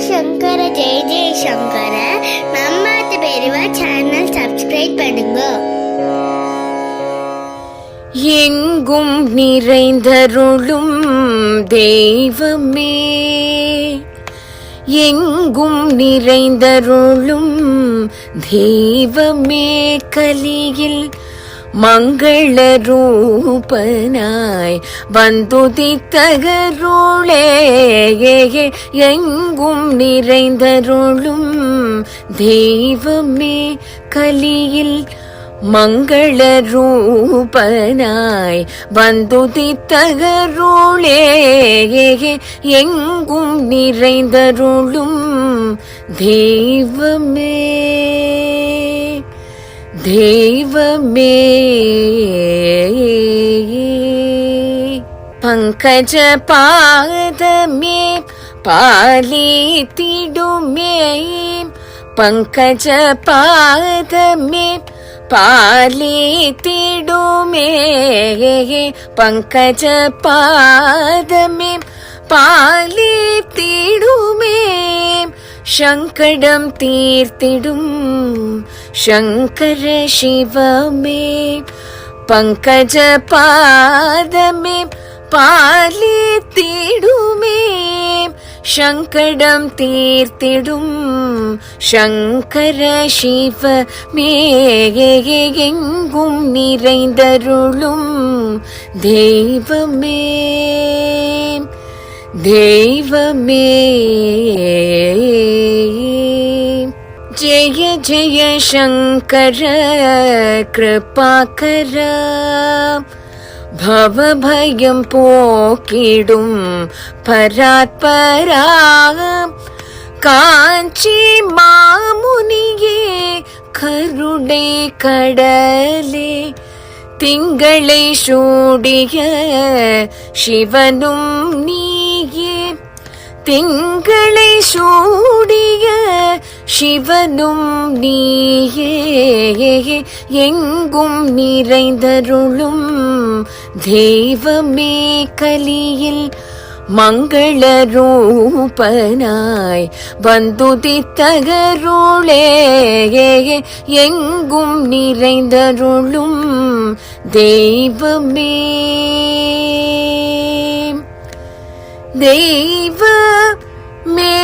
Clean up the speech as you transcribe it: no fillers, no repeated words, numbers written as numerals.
சங்கர ஜெய ஜெய சங்கர. நம்ம பெரியவா channel subscribe பண்ணுங்க. எங்கும் நிறைந்தருளும் தெய்வமே, எங்கும் நிறைந்தருளும் தெய்வமே, கலியில் மங்கள ரூபனாய் வந்துதித்தகருளே, எங்கும் நிறைந்தருளும் தெய்வமே, கலியில் மங்கள ரூபனாய் வந்துதித்தகருளே, எங்கும் நிறைந்தருளும் தெய்வமே, தெய்வமே. பங்கஜ பாதமே பாலித்திடுமே, பங்கஜ பாதமே பாலித்திடுமே, பங்கஜ பாதமே பாலித்திடுமே, சங்கடம் தீர்த்திடும் சங்கர சிவமே, பங்கஜ பாதமே பாலித்திடுமே, சங்கடம் தீர்த்திடும் சங்கர சிவமே, எங்கும் நிறைந்தருளும் தெய்வமே, தெய்வமே. ஜெய ஜெய சங்கர கிருபாகர, பவபயம் போக்கிடும் பராத்பரா, காஞ்சி மாமுனியே கருணை கடலே, திங்களை சூடிய சிவனும் நீயே, திங்களை சூடிய சிவனும் நீயே, எங்கும் நிறைந்தருளும் தெய்வமே, கலியில் மங்கள ரூபனாய் வந்துதித்தகருளே, எங்கும் நிறைந்தருளும் தெய்வமே, தெய்வமே.